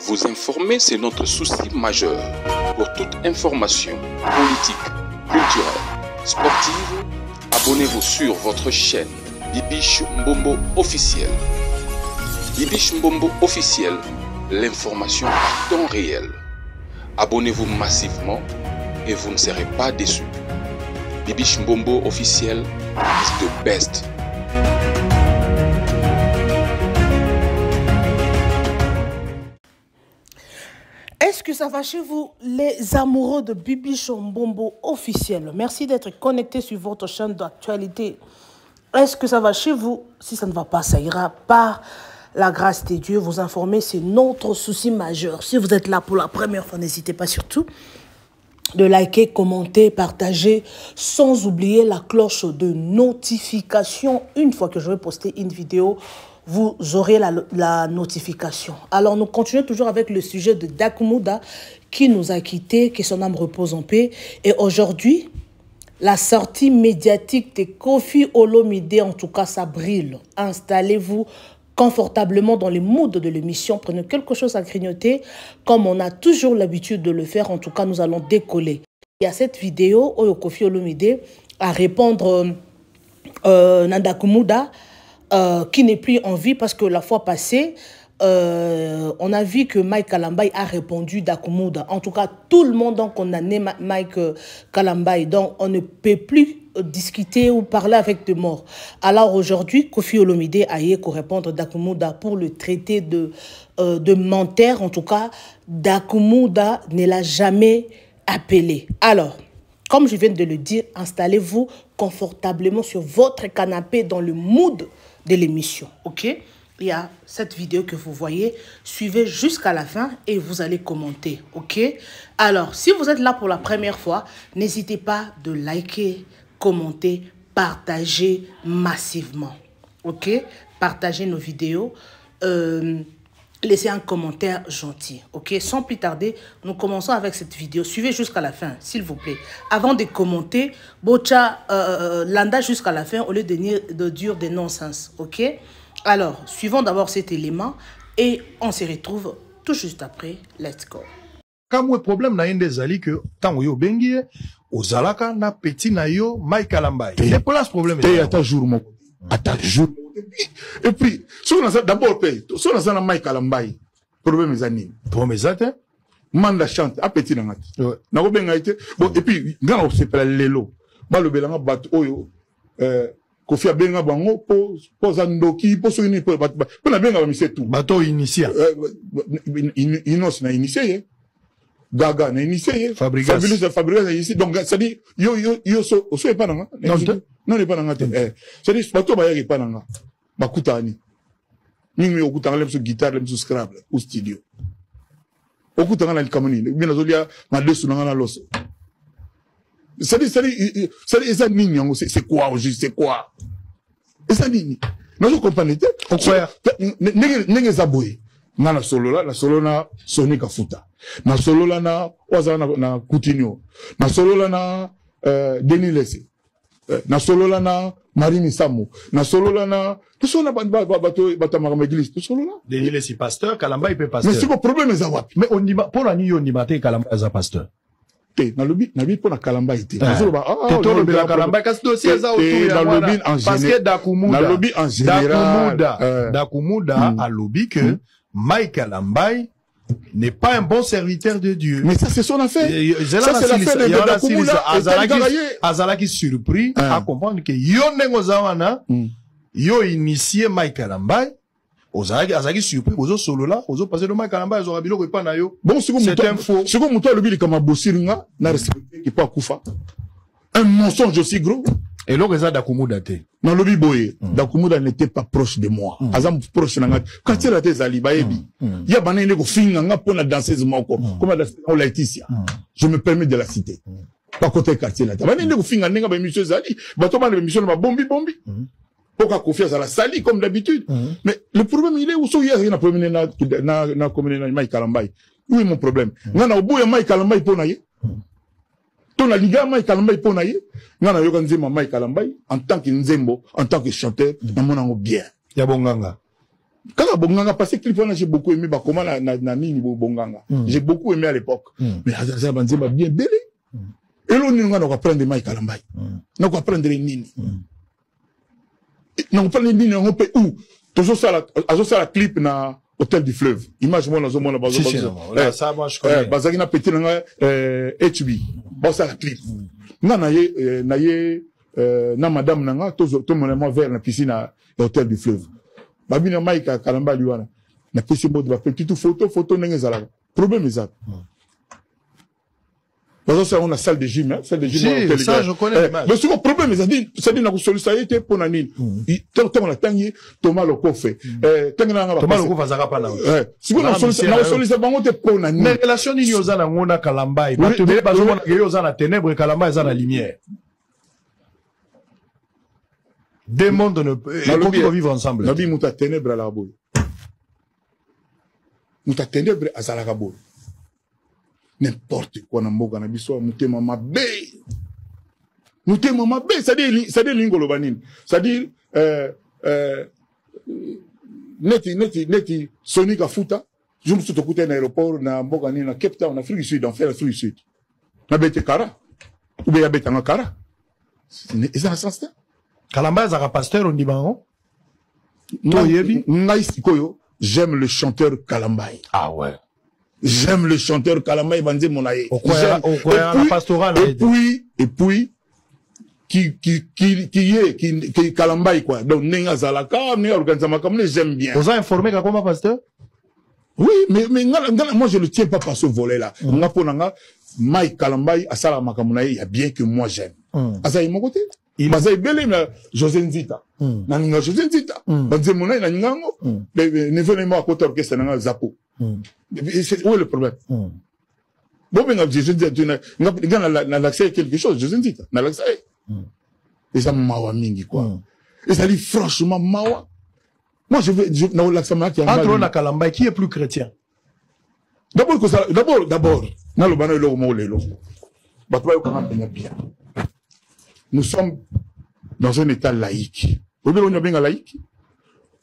Vous informer, c'est notre souci majeur. Pour toute information politique, culturelle, sportive, abonnez-vous sur votre chaîne Bibiche Mbombo officiel. Bibiche Mbombo officiel, l'information à temps réel. Abonnez-vous massivement et vous ne serez pas déçus. Bibiche Mbombo officiel is the best. Est-ce que ça va chez vous, les amoureux de Bibiche Mbombo officiel? Merci d'être connectés sur votre chaîne d'actualité. Est-ce que ça va chez vous? Si ça ne va pas, ça ira. Par la grâce de Dieu, vous informer, c'est notre souci majeur. Si vous êtes là pour la première fois, n'hésitez pas surtout de liker, commenter, partager, sans oublier la cloche de notification. Une fois que je vais poster une vidéo, vous aurez la notification. Alors, nous continuons toujours avec le sujet de Dakumuda qui nous a quittés, que son âme repose en paix. Et aujourd'hui, la sortie médiatique de Koffi Olomide, en tout cas, ça brille. Installez-vous confortablement dans les moods de l'émission. Prenez quelque chose à grignoter, comme on a toujours l'habitude de le faire. En tout cas, nous allons décoller. Il y a cette vidéo où Koffi Olomide à répondre Dakumuda, qui n'est plus en vie parce que la fois passée, on a vu que Mike Kalambaye a répondu Dakumuda. En tout cas, tout le monde a condamné Mike Kalambaye. Donc, on ne peut plus discuter ou parler avec des morts. Alors aujourd'hui, Koffi Olomide a eu qu'à répondre Dakumuda pour le traiter de menteur. En tout cas, Dakumuda ne l'a jamais appelé. Alors, comme je viens de le dire, installez-vous confortablement sur votre canapé dans le mood de l'émission, ok? Il y a cette vidéo que vous voyez, suivez jusqu'à la fin et vous allez commenter, ok? Alors, si vous êtes là pour la première fois, n'hésitez pas de liker, commenter, partager massivement, ok? Partagez nos vidéos, laissez un commentaire gentil, ok? Sans plus tarder, nous commençons avec cette vidéo. Suivez jusqu'à la fin, s'il vous plaît. Avant de commenter, Bocha Landa jusqu'à la fin au lieu de dire des non-sens, ok? Alors, suivons d'abord cet élément et on se retrouve tout juste après. Let's go. Comme le problème na yende zali que tant yo bengi ozalaka na petit na yo Mike Kalambaye. C'est pas ce problème. Et à ta jour mon à ta jour. Et puis, si on a d'abord payé, si on a Mike Kalambaye, problème mes amis. Problème mes amis. Manda chante à petit na ngati. Na ko benga été. Bon et puis ngana on s'appelle lelo. Ba le belanga bat oyo Koffi benga bango po zandoki po soini po na benga ba mise tout. Bato initié. Inos na initié. Gaga na initié. Fabrigas na initié. Donc ça dit yo so pas nanga. Non pas nanga. Ça dit bato ba yaki pas nanga. Bakutani. Mingi okutanga lemso guitare lemso scrabble au studio. Okutanga na likamoni. Bien azolia na lesu nanga na loso. C'est ça nini c'est quoi au juste c'est quoi et ça nini non je comprends pas nenge zaboy na solo na Sonic Afuta na solo la na wazana na Coutinho na solo la na Denis Lessé na solo la na Marine Samu na solo la na tout ça na bato ma église tout solo la Denis Lessé pasteur Kalambaye peut pasteur mais c'est le problème est wapi mais on dit pour la nuit on dit matin Kalambaye za pasteur na lobi pour la Kalambaye était to lobi la Kalambaye kasi dossier za autour ya wana parce que Dakumuda na lobi en général Dakumuda a lobby que Mike Kalambaye n'est pas un bon serviteur de Dieu. Mais ça c'est son affaire. Ça c'est l'affaire de Dakumuda. Azalaki surpris à comprendre que yo nengo zawana yo initié Mike Kalambaye. Azaki surpris ozo solo là ozo passer de Mike Kalambaye aura biloko epa na yo. Bon c'est info. Ce que muto lobi kama bosiringa na respecter qui pas kufa. Un mensonge aussi gros. Et là reza Dakumuda te. Na lobi boye Dakumuda n'était pas proche de moi. Azam proche na ngati. Quand il a été zali baebi. Ya banene ko finga nga pona danseuse moko. Comme la Laetitia. Je me permets de la citer. Pas côté quartier là. Banene ko finga nenga ba monsieur zali. Bato ba monsieur na bombi. Pourquoi confiance à la sali comme d'habitude. Mais le problème il est où il y a rien à problème na commune Mike Kalambaye. Où est mon problème? Ngana obu ya Mike Kalambaye pona ye. Ton la liga Mike Kalambaye pona ye. Ngana yoka nzema Mike Kalambaye en tant que nzembo, en tant que chanteur, na mona ngo bien. Ya bonganga. Kaka Bonganga, parce que clip, j'ai beaucoup aimé, bah, comment na nini Bonganga. J'ai beaucoup aimé à l'époque. Mais Azaza Banzema bien belé. Et l'on n'a pas prendre Mike Kalambay. N'a pas prendre nini. N'a pas prendre nini, on peut où? Toujours ça la clip na Hôtel du Fleuve. Image-moi dans un monde à ça, moi, je connais. Bazagina petit na HB. Bon, ça la clip. Na madame nanga, tout mon vers la piscine à l'Hôtel du Fleuve. Babina Mike Kalambay lui wana. Na pesi mode ba petite photo n'engue zala. Problème est ça. Parce que on a salle de gym, hein, salle de gym. Si, ça, je connais. Mais souvent, le problème, c'est-à-dire, na sollicité pour nanine. Tant on a tangi, Thomas Loko fait. Thomas Loko va zara pas na. Si vous na sollicité, bango te pour nanine. Mais relation ni yoza na ngona Kalambay. Ba te ba zo na yoza na ténèbres, Kalambay za na lumière. Deux mondes ne peuvent vivre ensemble. Nabi muta ténèbres à la boue. Muta ténèbres à la boue. N'importe quoi, n'importe quoi, n'importe quoi, n'importe quoi, c'est-à-dire l'ingolo banine, c'est-à-dire, neti, Sonic à Fouta, je me suis écouté à l'aéroport, na Mbogani, na Cape Town, en Afrique du Sud, en fait, l'Afrique du Sud. Na bête Kara, ou bien bête en Kara. C'est ça, c'est ça. Kalambay, zara pasteur, on dit bango. J'aime le chanteur Kalambay. Ah ouais. J'aime le chanteur Kalambay Banze Monaye. Et puis, qui Kalambay, quoi. Donc, Nenga Zalaka, Nenga Organizama, comme j'aime bien. Vous avez informé comment, pasteur? Oui, mais moi, je ne le tiens pas par ce volet-là. Mike Kalambay, Asala Makamunaye, il y a bien que moi j'aime. Asaï, mon côté. Bazaï Belé, José Nzita. Naninga José Nzita. Banze Monaye, Naningango. Ne venez-moi à côté orchestre, Nanga Zapo. Où est le problème? Bon, ben, je dis, n'a l'accès à quelque chose, je dis, n'a l'accès. Et ça mawa mingi, quoi. Et ça dit, franchement, mawa. Moi, je veux, n'a l'accès à qui a entre Kalambay, qui est plus chrétien? D'abord, n'a le banane, le mot, le lot. Bien. Nous sommes dans un état laïque. Vous voyez, on est bien laïque?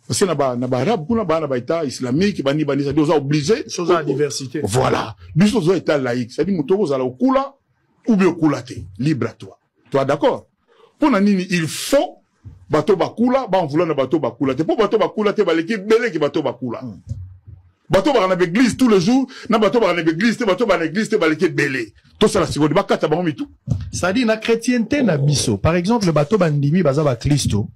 Parce que na arabe kuna ba na état islamique bani ça dit on obligé chose à diversité. Voilà biso zo état laïque ça dit mutoko za la okula ou bien okulate libre à toi. Toi d'accord? Pour nini il faut bato bakula ba on vouloir na bato bakula te pour bato bakula te ba l'équipe belé qui bato bakula. Bato ba na église tous les jours na bato ba na église te bato ba na église te ba l'équipe belé. Tout ça la seconde ba kata ba mitu. Ça dit na chrétienté na biso. Par exemple le bato bandimi baza ba Christo.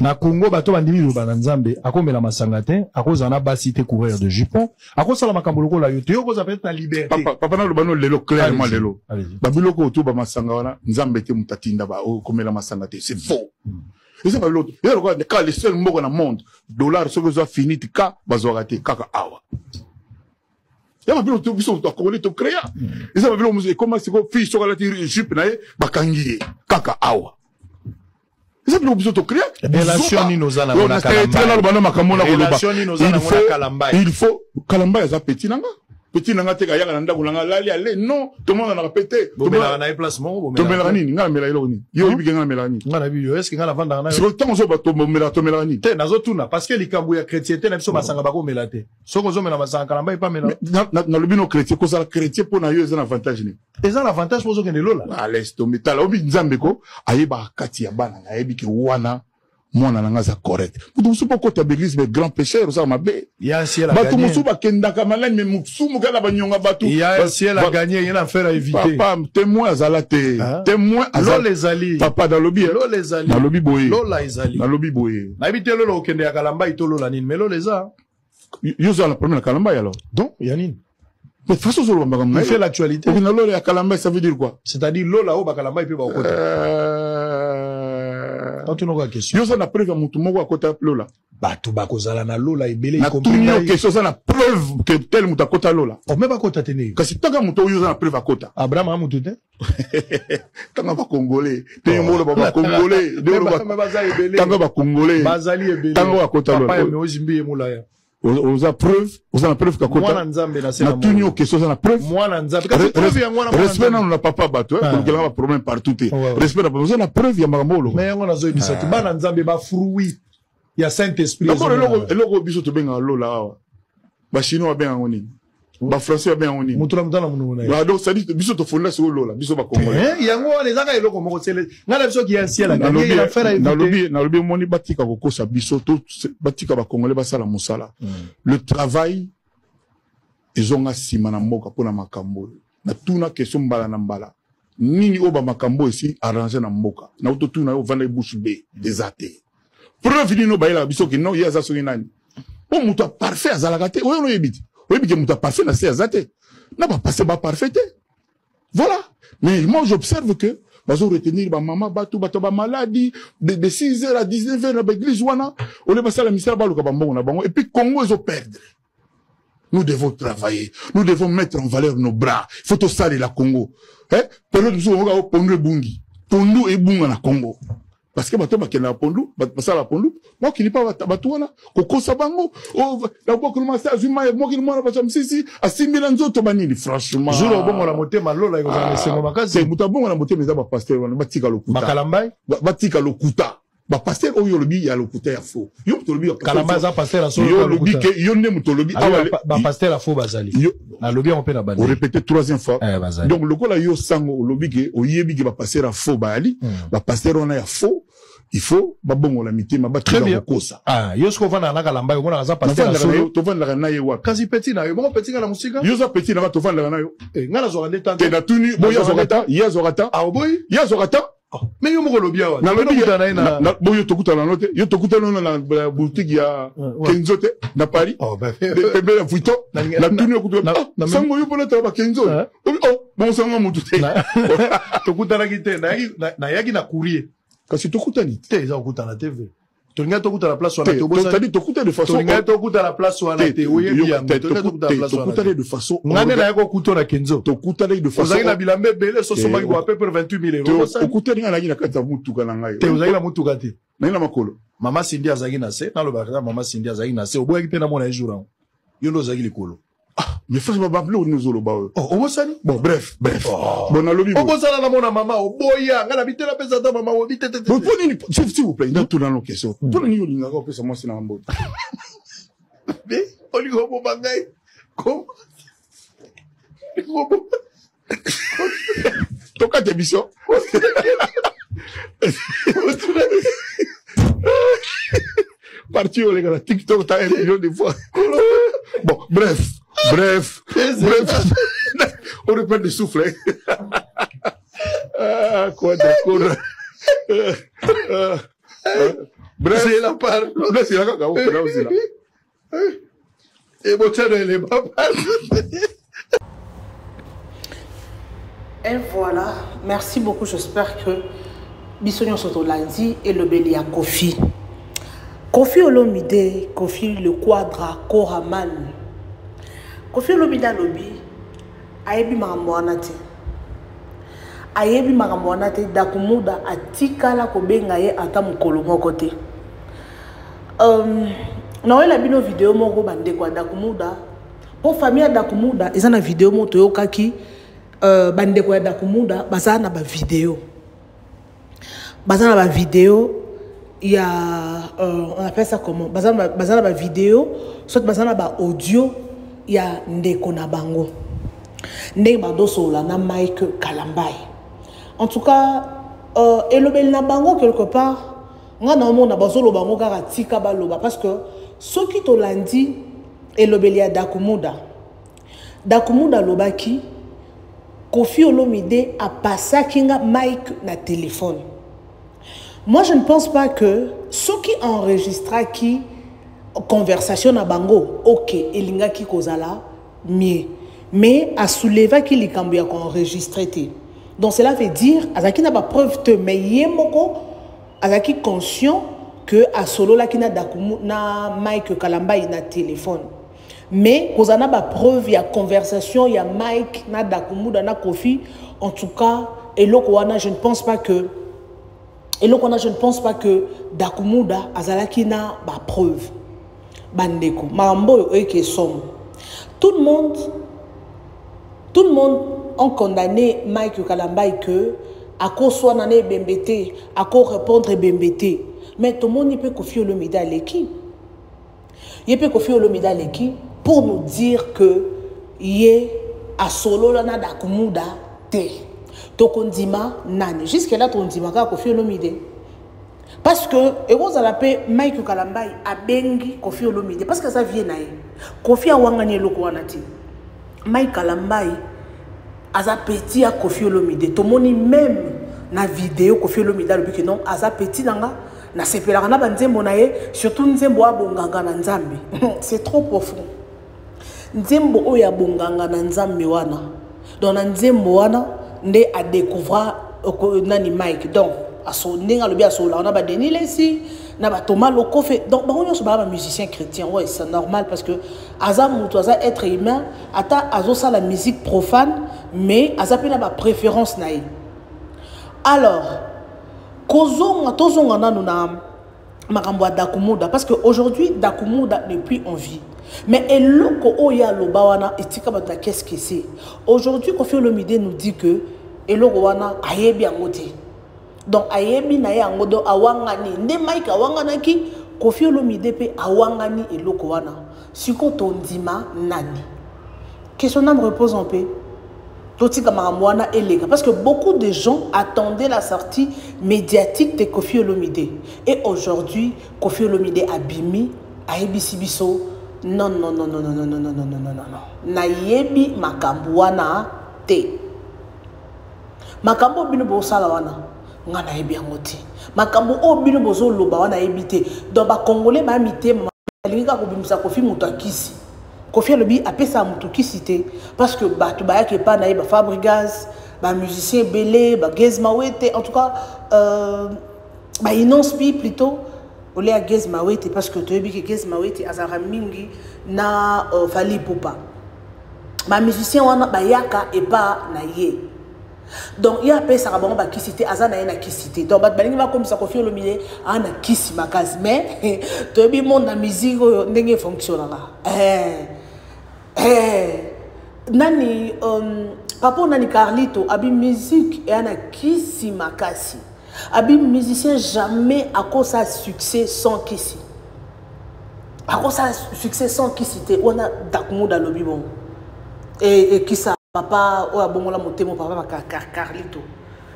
Na Congo bato bandimi lo bananzambe akomela masangate akoza na basité coureur de jupon akosa la makambolo la yote yokoza peut-être na liberté papa na lo bano lelo clairement lelo babiloko to ba masanga wana nzambe te mutatinda ba komela masangate c'est faux et ça ba l'autre et regarde quand les seuls mots dans le monde dollar ce que fini ka bazorate kaka awa ya mabilo to biso to akole to créa et ça mabilo musée comment c'est ko fille sur la jupe na bakangi kaka awa. C'est plus obligé de créer. Relation ni nos ana na Kalambay. Il faut Kalambay za petit nanga. Petit nanga te kaya nanda kulanga lali ale non tout le monde en a répété. Tout le monde na déplacement. To melani ngala mela iloni. Yo ibi ngala melani. Ngala bi yo est-ce que ngala vanda na. C'est le temps zo ba to melani. Te nazo tuna parce que likambu ya chrétienté na biso masanga bako melate. Soko zo mela masanga Kalambay pas mela. Na le bino chrétien ko ça chrétien pour na yo ezana avantage ni. Ezana avantage pour zo kende lola. À l'est to metala obi nzambe ko ayeba kati ya bana na yebi ke wana mwana nanga za correct. Pour tout pour côté l'église mais grand pécheur ça m'a bé. Ya si elle a gagné. Batu musu ba kenda kamalani mais musu mukala banyonga batu. Ya si elle a gagné, il y a une affaire à éviter. Papa, témoin azalate. Témoin azalate. Lo les ali. Papa dans lobby. Lo les ali. Dans lobby boye. Lo la izali. Dans lobby boye. Na habité lo okende ya Kalambay to lo la nine mais lo les a. Yo za la première Kalambay alors. Donc Yanine. Mais de toute façon, il fait l'actualité. Et Lola et Kalambay, ça veut dire quoi? C'est-à-dire Lola ou Kalambay peut pas au côté. Quand tu n'as pas question. Yo ça na preuve à mutumo à côté Lola. Bah tout bas kozala na Lola et belé y compris. Na tout question ça na preuve que tel muta côté Lola. On même pas côté tenu. Kasi tanga muto yo ça na preuve à côté. Abraham a mutu te. Tanga ba congolais. Te mo ba congolais. Tanga ba congolais. Bazali et belé. Tanga ba côté Lola. Papa me ozimbi mulaya. Oza preuve, oza na preuve ka kota. Mwana nzambe na sema. Na tunyo question ça na preuve. Mwana nzambe. Kasi preuve ya mwana. Respect na na papa bato, pour que la problème partout. Respect na oza na preuve ya makamolo. Mais yango na zo ebisa tu bana nzambe ba fruit. Il y a Saint-Esprit. D'abord, eloko biso to benga lola awa. Ba chinois benga ngoni. Ba français benga ngoni. Mutura mutana munu. Ba donc ça dit biso to fonda sur lola, biso ba congolais. Yango les anga eloko moko sele. Ngala biso ki ancien la gagner il a faire à na lobi moni batika ko sa biso to batika ba congolais ba sala musala. Le travail ils ont asima na mboka pona makambo. Na tuna question mbala na mbala. Nini oba makambo ici arrangé na mboka. Na auto tuna yo vanda bouche B des athées. Preuve ni no baila biso ki no yaza so nani. O muta parfait azalakate. O no yebiti. O yebiti muta parfait na se azate. Na ba passer ba parfait. Voilà. Mais moi j'observe que bazo retenir ba maman bato ba maladie de 6h à 19h na l'église wana. O le passer la misère ba luka ba mbongo na bango et puis Congo ils ont perdre. Nous devons travailler. Nous devons mettre en valeur nos bras. Il faut tout ça de la Congo. Hein? Période où on va pondre bungi. Pondu et bunga na Congo. Parce que bato bakena pondu, basala pondu, moi qui n'est pas batouana, koko sabango, oh, la boque le master, azuma, moi qui ne m'en a pas sisi, à 6 000 ans manini, franchement. Jour au bon, on a monté malo, là, c'est mon magasin. C'est moutabon, on a monté, mais ça va passer, on a batika le kuta. Makalambai? Batika le kuta. Ba pasteur o yolobi ya le kuta ya faux. Yo mutolobi ya Kalambai za pasteur la solo. Yo lobi ke yo ne mutolobi ba pasteur la faux bazali. Na lobi on peut na bandi. On répétait 3e fois. Donc le ko la yo sango lobi ke o yebi ke ba pasteur la faux bali, ba pasteur on a ya faux. Il faut babongo la mité ma batika ko ça. Ah, yo sko vana na Kalambai on a za pasteur la solo. To vana na ye wa. Kasi petit na yo, bon petit na musika. Yo za petit na to vana na yo. Ngala zo rande tant. Te na tuni bo ya zorata. Ah boy. Ya zorata. Mais yo moko lobia wa. Na lobia na boyo tokuta na note. Yo tokuta na boutique ya Kenzo te na Paris. Oh bah pembe la vuito. Na tuni okuta. Sango yo pona traba Kenzo. Oh, bon sango mutu te. Tokuta na kite na yaki na courrier. Kasi tokuta ni te za okuta na TV. Tolinga tokuta la place wana te bosa. T'as dit tokuta de façon. Tolinga tokuta la place wana te. Oye bien. Tokuta la place wana. Tokuta de façon. Ngane na yako kuto na Kenzo. Tokuta de façon. Ozaki na bilambe bele so so maki à peu près 28 000 euros. Tokuta ni ngana na kata mutuka na ngai. Te ozaki na mutuka te. Na ina makolo. Mama Cindy azaki na se. Na lo bakata mama Cindy azaki na se. Oboya kite na mona jour. Yo ndo azaki likolo. Ah, mais faut pas m'appeler au nous ba. Oh, obosani. Bon, bref. Bon, na lobi. Obosana na mona mama, oboya, ngana bitela pesa ta mama, obitete. Bon, poni, s'il vous plaît, dans tout dans nos questions. Poni yo linga ko pesa moi c'est na mbo. Mais, oli go bo bangay. Comme toka de mission. Parti les gars, TikTok t'as 1 million de fois. Bon, bref. On répète le souffle. Ah, quoi d'accord. Bref. C'est la part. Bref, c'est la caca. Et bon, tiens, elle est pas Et voilà. Merci beaucoup. J'espère que Bissonio Sotolandi et le Bélia Kofi. Kofi Olomide, Kofi le Quadra, Koraman. Kofi Olomide Lobi, Ayebi Maramouanate. Ayebi Maramouanate, Dakumuda, Atikala Kobengaye, Atamukolo Mokote. Nawela bino vidéo moko bande kwa Dakumuda. Pour famille Dakumuda, ils ont une vidéo moto kaki bande kwa Dakumuda, bazana ba vidéo. Bazana ba vidéo. Il y a, on appelle ça comment? Bazana ba vidéo, soit bazana ba audio, il y a ndeko na bango. Ndeko badoso la na Mike Kalambai. En tout cas, elobel na bango quelque part, nga na mo na bazolo bango kaka tika baloba parce que ceux qui tolandi elobel ya Dakumuda. Dakumuda lobaki Kofi Olomide a passé kinga Mike na téléphone. Moi, je ne pense pas que ceux qui enregistrent qui conversation à bango, ok, elinga qui kozala mieux, mais à soulever qui les cambia qu'on enregistré. Donc cela veut dire, azaki n'a pas preuve te mais yemoko, azaki conscient que à solo la qui n'a dakumu na Mike Kalambai na téléphone. Mais kozana ba preuve ya conversation ya Mike na dakumu na Kofi. En tout cas, et lokoana, je ne pense pas que je ne pense pas que Dakumuda azalaki na ba preuve. Bandeko, Marambo eke som. Tout le monde ont condamné Mike Kalambai que à cause soit nané bembete, à cause répondre bembete. Mais tout le monde peut confier le Mida à l'équipe. Il peut confier le Mida à l'équipe pour nous dire que il est à solo là na dakumuda te. Tokondima nani. Jusqu'à là tondima ka confier le Mida. Parce que et vous allez appeler Mike Kalambay a bengi confier le Mida parce que ça vient naé. Confier à wangani lokwanati. Mike Kalambay aza petit à confier le Mida. Tout le monde même na vidéo confier le Mida le but que non aza petit nanga. Na sepelaka na banzembo na ye surtout nzembo abonganga na nzambe c'est trop profond nzembo oya bonganga na nzambe wana donc na nzembo wana nde a découvrir nani Mike donc aso ndinga lobi aso la na ba Denis Lesi na ba Thomas Lokofe donc bango nyonso ba musicien chrétien ouais c'est normal parce que aza mutu aza être humain ata azo sa la musique profane mais aza pe na ba préférence na ye alors parce qu'aujourd'hui, Dakumuda n'est plus en vie. Mais qu'est-ce que c'est? Aujourd'hui, Kofi Olomide nous dit que Elowana ayebi angote. Donc ayebi na yangodo awangani ne Mike awanganaki Kofi Olomide pe awangani Elokowana. Siko tondima nani? Que son âme repose en paix. Parce que beaucoup de gens attendaient la sortie médiatique de Kofi Olomide. Et aujourd'hui, Kofi Olomide a bimi, a ebisi biso. Non, non, non, non, non, non, non, non, non, non, non, non. Na yebi makambo wana te. Makambo bino bo sala wana. Nga na yebi angote. Makambo o bino bozo loba wana ebite. Donc ba Congolais ba mité ma linga ko bimisa Kofi mutakisi. Kofi Olobi a fait ça mutukisité parce que bah tu baya que pas naïba Fabregas, bah musicien belé, bah Gez Mawete en tout cas bah Inonspi plutôt olé à Gez Mawete parce que tu as vu que Gez Mawete azara mingi na Fali Poupa. Bah musicien wana bah yaka et pas naïe. Donc il y a peu ça rabon ba kisité azana na kisité donc ba balingi ba comme ça Kofi Olomide ana kisi makazi mais tu as vu mon na musique ndenge fonctionne là. Nani papa nani Carlito abi musique et ana kisi makasi abi musicien jamais à cause ça succès sans kisi à cause ça succès sans kisi te on a Dakumuda lobi bon et qui ça papa o abongola motemo papa Carlito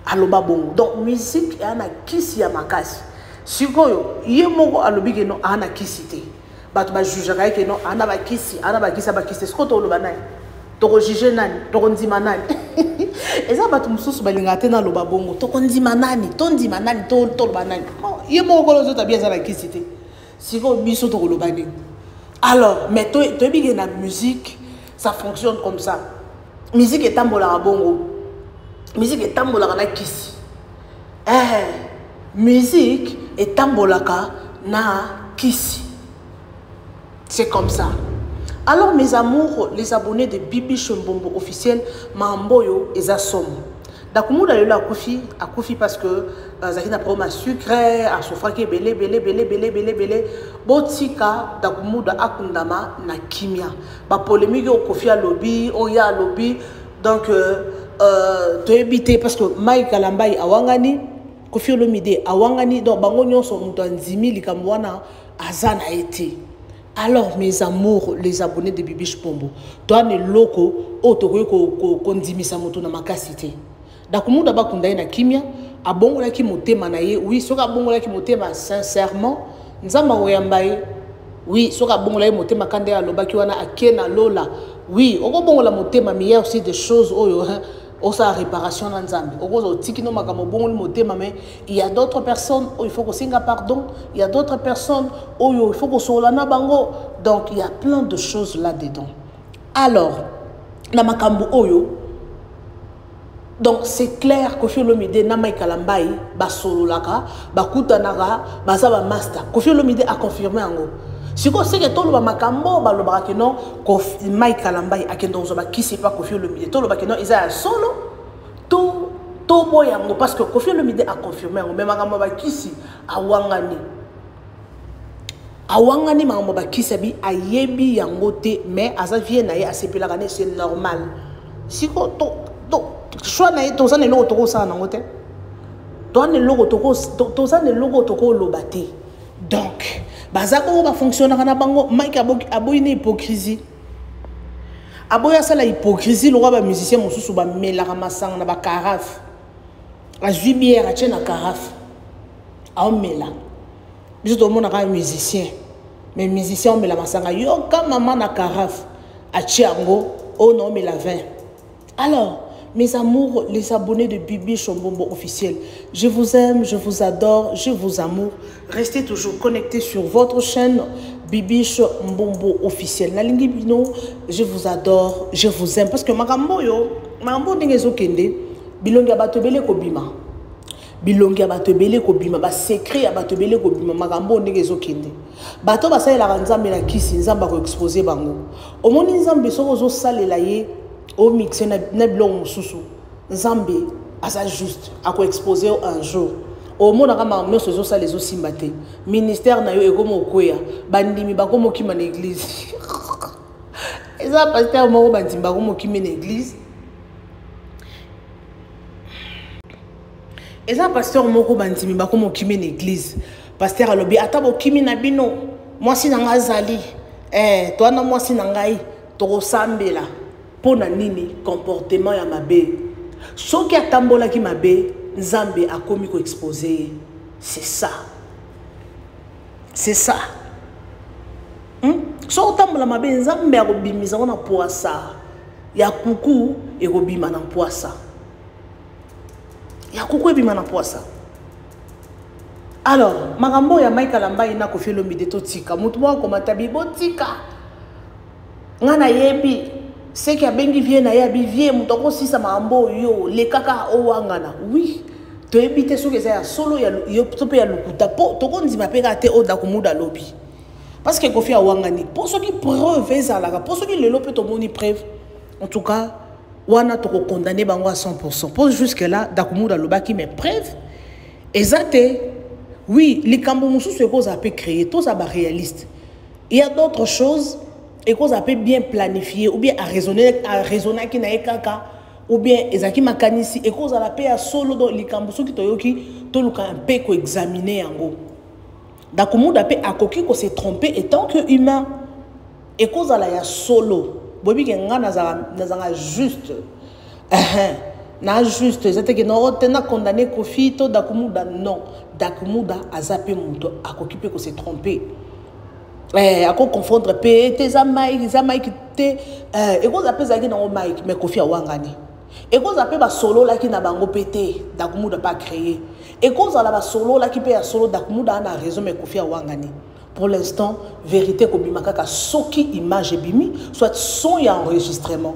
aloba bon donc musique et ana kisi ya makasi sikoyo yemoko alobi ke no ana kisi te bato ba juge ka non ana ba kisi ce que to lo banai to ko juger nani to ko ndima nani eza bato mususu balinga te na lo babongo to ko ndima nani to ndima nani to lo banani ye mo ko lo zo tabia za ba kisi te siko biso to ko lo bani alors mais to bige na musique ça fonctionne comme ça musique est tambola bongo musique est tambola na kisi musique est tambola na kisi. C'est comme ça. Alors mes amours, les abonnés de Bibi Shombombo officiel, Mamboyo et Zasom. Dakumuda le a Kofi parce que Zakina proma sucre, a sofraki belé. Botika Dakumuda akundama na kimia. Ba polémique au Kofi a lobby, Oya lobby. Donc to éviter parce que Mike Kalambay awangani, Kofi Olomide awangani donc bango nyonso muto nzimi likamwana azana été. Alors mes amours, les abonnés de Bibi Shombombo, toi ne loko otoko ko ndimisa moto na makasité. Dakumuda bakunda na kimia, abongola ki motema na ye, oui, soka abongola ki motema sincèrement, nzamba oyambaye. Oui, soka abongola ki motema kande ya lobaki wana akena lola. Oui, oko bongola motema mais il y a aussi des choses oyo osa réparation na nzambe. Oko tikino makamo bongola motema mais il y a d'autres personnes où il faut qu'on singa pardon, il y a d'autres personnes où il faut qu'on solana bango. Donc il y a plein de choses là-dedans. Alors, na makambo oyo donc c'est clair que Kofi Olomide na Mike Kalambay ba solo laka ba kutanaka ba za ba master. Kofi Olomide a confirmé ngo. Si ko seke to lo ba makambo ba lo ba ke non Kofi Mike Kalambay akendo zo ba kisi pas Kofi Olomide to lo ba ke non isa solo to boya ngo parce que Kofi Olomide a confirmé ngo mais makambo ba kisi awangani makambo ba kisi bi ayebi yango te mais aza vie na ye asepelaka ne c'est normal. Si ko to choix na to ça ne lo to ça nango te Toi ne logo toko toza ne logo toko lobate. Donc bazako ba fonctionner na bango Mike aboyi ne hypocrisie. Aboya sala hypocrisie le roi ba musicien mosusu ba melaka masanga na ba carafe. A jubière a tient na carafe. A mela. Biso to mona ka musicien. Mais musicien on mela masanga yo ka maman na carafe a tiango oh non mais la vin. Alors mes amours, les abonnés de Bibi Chombombo officiel, je vous aime, je vous adore, je vous amour. Restez toujours connectés sur votre chaîne Bibi Chombombo officiel. Nalingi Bino, je vous adore, je vous aime. Parce que makambo yo, makambo n'engezo kende, bilongi abatobele ko bima. Bilongi abatobele ko bima, ba secret abatobele ko bima, makambo n'engezo kende. Bato ba sa la nzambe na kisi, nzamba ko exposer bango. Omoni nzambe soko zo salela ye. Au mixé na bilongo mususu nzambe asa juste à quoi exposer un jour au monde akama nyonso zo sala zo simbate ministère na yo ekomo okoya bandimi bakomo kima na église eza pasteur moko bandimi bakomo kima na église eza pasteur moko bandimi bakomo kima na église pasteur alobi atabo kimi na bino mwasi na ngazali toi na mwasi na ngai to sambela pona nini comportement ya mabe soki atambola ki mabe nzambe akomi ko exposer c'est ça so tambola mabe nzambe akobimisa na poasa ya kuku ekobima na poasa ya kuku ebima na poasa. Alors makambo ya Mike Kalamba ina Koffi Olomide totika mutu mwa komata bibotika ngana yebi c'est qu'il y a bien qui vient à bien mutoko si ça m'a yo les kaka owangana oui to ebite so que ça solo ya yo to pe ya lukuta po to ko nzima pe ka te o da kumuda lobby parce que Koffi awangani pour ceux qui preuve ezalaka pour ceux qui le lope to moni preuve en tout cas wana to ko condamner bango à 100% pour jusque là da kumuda lobaki mais preuve exacte oui les kambo mususu ko za pe créer tout ça ba réaliste il y a d'autres choses et qu'on a bien planifié ou bien à raisonner qui n'a kaka ou bien ezaki makanisi et qu'on a la paix à solo dans les cambuso qui toyoki to luka un peu ko examiner yango dakumu da pe akoki ko s'est trompé étant que humain et qu'on a la ya solo bobi ke ngana za juste na juste c'était que non tena condamné Koffi to dakumu da non dakumu da azape muto akoki pe ko s'est trompé à confondre pe tes Mike te et qu'on appelle ça qui dans Mike mais Koffi awangani et qu'on appelle ba solo là qui na bango pété dakumu da pas créé et qu'on a ba solo là qui peut solo dakumu da na raison mais Koffi awangani pour l'instant vérité ko bimaka ka soki image bimi soit son ya enregistrement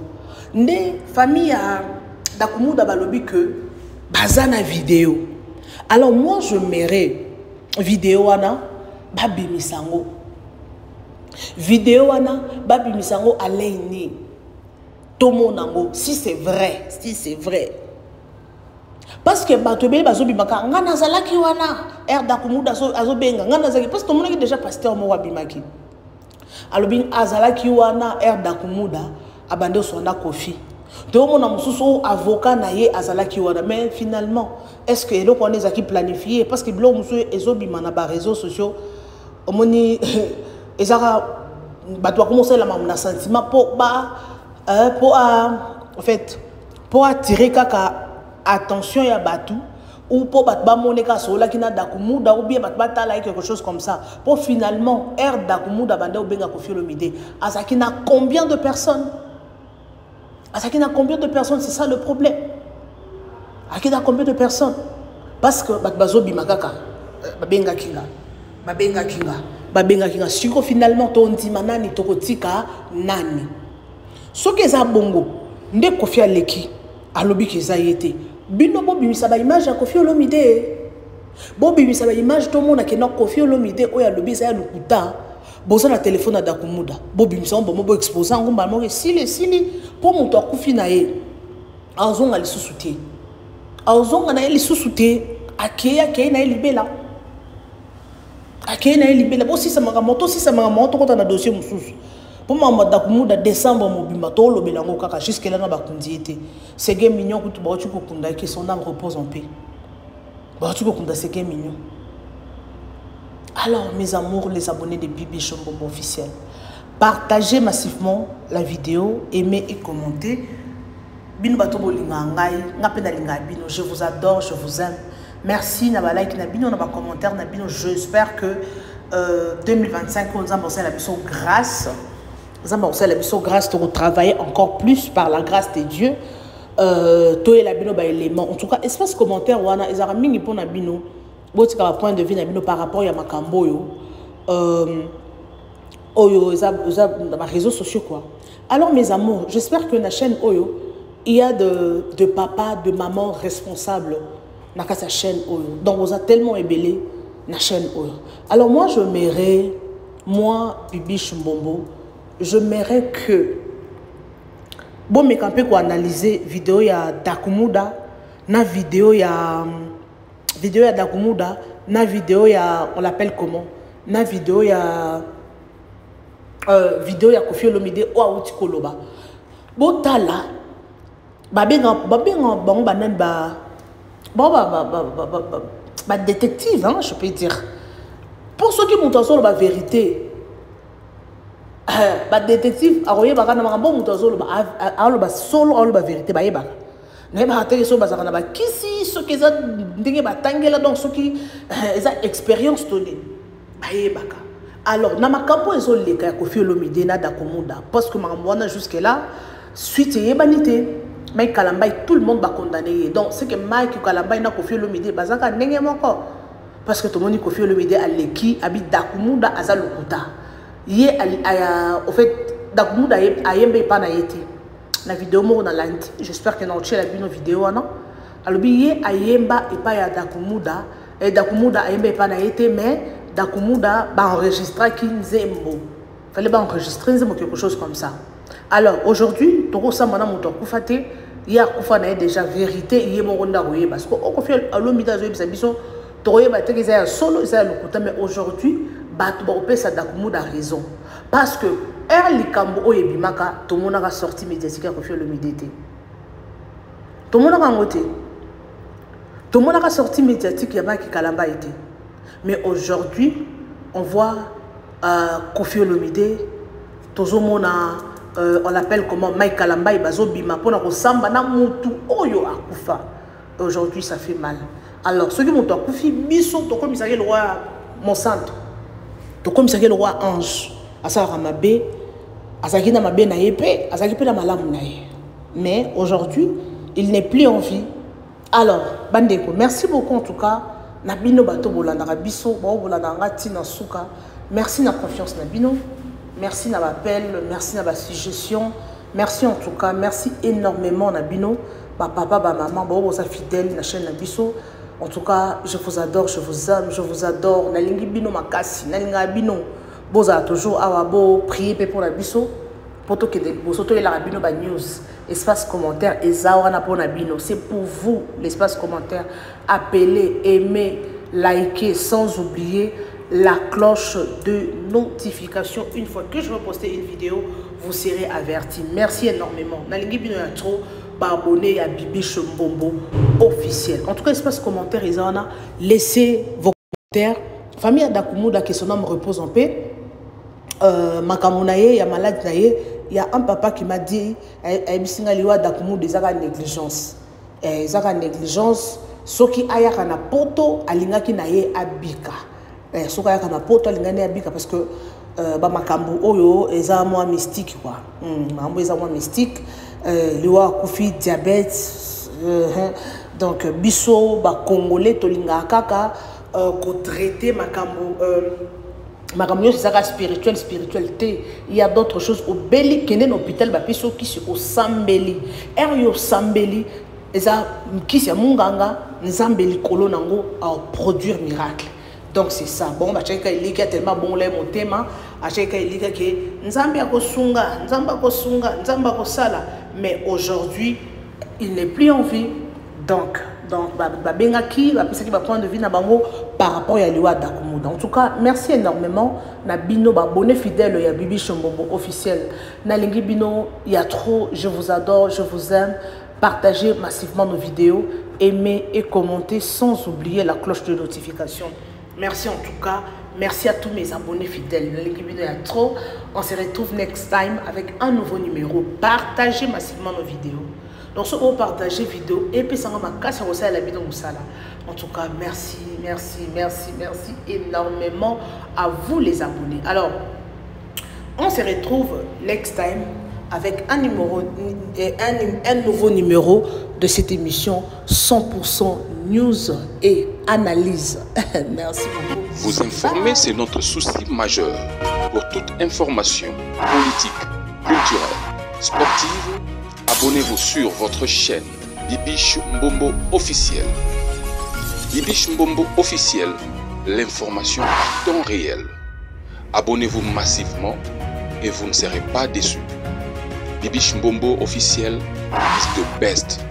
né famille à dakumu da balobi que bazana vidéo alors moi je m'irais vidéo ana ba bimisango vidéo wana babi misango alaini tomo nango si c'est vrai parce que batobe bazobi maka ngana zalaki wana dakumuda azo benga ngana zaki parce que tout le monde déjà pasteur mo wabimaki alobi azalaki wana dakumuda abande sonda Koffi to mona mususu avocat na ye azalaki wana mais finalement est-ce que eloko wana ezaki planifié parce que blo mususu ezobima na ba réseaux sociaux omoni et ça doit commencer la sentiment pour en fait pour attirer kaka attention ya batu ou pour ba moneka sola kina dakumuda ou bien ba tala quelque chose comme ça pour finalement dakumuda bande ou benga Koffi Olomide asakina combien de personnes c'est ça le problème akina combien de personnes parce que bazo bimakaka babenga kinga siko finalement to ndima nani tokotika nani soki za bongo nde Koffi aleki alobi kiza yete bino bo bimisa ba image ya Koffi Olomide bo bimisa ba image to mona ke na Koffi Olomide oya lobi za ya lukuta boza na téléphone da kumuda bo bimisa bo mo exposer ngomba mo sili po muto akufi na ye azonga lisusuti azonga na ye lisusuti akeya na ye libela akena libela bo si ça m'a moto kota na dossier mususu pour mama dakumuda décembre mobimba to lobela ngo kaka jusque là na bakundi été c'est game mignon kutu ba tu kokunda que son âme repose en paix tu peux compter 5 millions. Alors, mes amours, les abonnés de Bibi Shombombo officiel, partagez massivement la vidéo, aimez et commentez. Je vous adore, je vous aime. Merci, na like, na bino, na commentaire, na bino. J'espère que 2025, on a la mission grâce. On a la mission grâce de travailler encore plus par la grâce de Dieu. Toi et la bino ba élément. En tout cas, espace commentaire, wana, ils ont mis pour na bino. Point de vue na bino par rapport à makambo yo. Oyo, ils ont dans les réseaux sociaux quoi. Alors mes amours, j'espère que la chaîne Oyo, il y a de papa, de maman responsables dans sa chaîne Oyo. Donc, vous avez tellement ébélé la chaîne Oyo. Alors, moi, je m'irais, moi, Bibi Shombombo, je m'irais que, bon, mais quand on analyser vidéo, il y a Dakumuda, na vidéo, il y a Dakumuda, na vidéo, il y a, on l'appelle comment? Na vidéo, il y a Kofi Olomide, ou Aouti Koloba. Bon, là, détective, hein, je peux dire. Pour ceux qui montent sur la vérité, détective, la vérité, expérience. Alors, dans ma campo, ils ont les cas Kofi Olomide na Dakumuda parce que ma jusque là, suite et banité. Mike Kalambay, tout le monde va condamner. Donc, c'est que Mike Kalambay n'a Kofi Olomide, bazaka n'engé encore. Parce que tout le monde Kofi Olomide a l'équipe, habite Dakumuda, Aza Lokuta. Yé, au fait, Dakumuda a yembe pas na yete. La vidéo mo na lanti. J'espère que n'ont la vidéo non. Alors yé a yemba et pas ya Dakumuda et Dakumuda a yembe pas na yete mais Dakumuda va enregistrer 15 mots. Fallait pas enregistrer quelque chose comme ça. Alors aujourd'hui, tout ça maintenant mon kufate, il y a kufana déjà vérité, il y a mon ronda royer parce que on fait alomida zo bisa biso, toye ba te que solo ça le kuta mais aujourd'hui, batu ba opesa Dakumuda raison parce que Erli Kambo oyebimaka, tout le monde a sorti médiatique ko fait le midété. Tout le monde a ngoté. Tout le monde a sorti médiatique, il y a pas qui Kalamba été. Mais aujourd'hui, on voit Kofi Olomide, tout le monde on l'appelle comment Mike Kalamba, Bazo Bima, pour nous samba na mutu oyo akufa. Aujourd'hui, ça fait mal. Alors, ceux qui m'ont akufi, biso to comme ça le roi Monsanto, to comme ça le roi Ange, asa Ramabe, asaki na mabe na épée, asaki pe na malamu na ye. Mais aujourd'hui, il n'est plus en vie. Alors, Bandeko, merci beaucoup en tout cas. Nabino bato bolanda biso, ba bolanda ngati na suka. Merci na confiance Nabino. Merci na l'appel, merci na la suggestion. Merci en tout cas, merci énormément Nabino. Ba papa, ba maman, ba oza fidèle na chaîne Nabiso. En tout cas, je vous adore, je vous aime, je vous adore. Nalingi bino makasi, nalinga bino. Boza toujours awabo prier pour Nabiso. Pour que bosoto la bino ba news. Espace commentaire et zawana pour Nabino. C'est pour vous l'espace commentaire. Appelez, aimez, likez sans oublier la cloche de notification. Une fois que je vais poster une vidéo, vous serez avertis. Merci énormément. Nalingi bino ya trop abonné à Bibi Shombombo officiel. En tout cas, espace commentaire, ils en ont laissé vos commentaires. Famille Dakumuda qui son âme repose en paix. Makamounaye, il y a malade naye. Il y a un papa qui m'a dit Dakumuda des négligence. Zaka négligence. Soki ayaka na poto alingaki naye abika. Soki ayaka na poto alingaki abika parce que makambu oyo eza moi mystique quoi. Mambo eza moi mystique. Liwa kufi diabète. Donc biso ba congolais tolinga kaka ko traiter makambu makambu c'est spiritualité. Il y a d'autres choses au beli kenen hôpital ba biso qui se au sambeli. Yo sambeli eza kisi ya munganga nzambeli kolo nango à produire miracle. Donc c'est ça. Bon ba cheka ilika tellement bon le motema, a cheka ilika ke nzambe akosunga, nzamba kosala, mais aujourd'hui il n'est plus en vie. Donc bengaki ba pesa ki ba point de vue na bango par rapport à Liwa Dakumuda. En tout cas, merci énormément na bino ba abonné fidèle ya Bibi Shombombo officiel. Na lingi bino, il y a trop, je vous adore, je vous aime. partagez massivement nos vidéos, aimez et commentez sans oublier la cloche de notification. Merci en tout cas. Merci à tous mes abonnés fidèles. L'équipe de la trop. On se retrouve next time avec un nouveau numéro. Partagez massivement nos vidéos. Donc, si vous partagez vidéo et puis ça va casser aussi à la vidéo. En tout cas, merci, merci, merci, merci énormément à vous les abonnés. Alors, on se retrouve next time avec un nouveau numéro de cette émission 100% news et analyse. Merci beaucoup. Vous informer, c'est notre souci majeur. Pour toute information politique, culturelle, sportive, abonnez-vous sur votre chaîne Bibiche Mbombo officiel. Bibiche Mbombo officiel, l'information à temps réel. Abonnez-vous massivement et vous ne serez pas déçus. Bibiche Mbombo officiel is the best.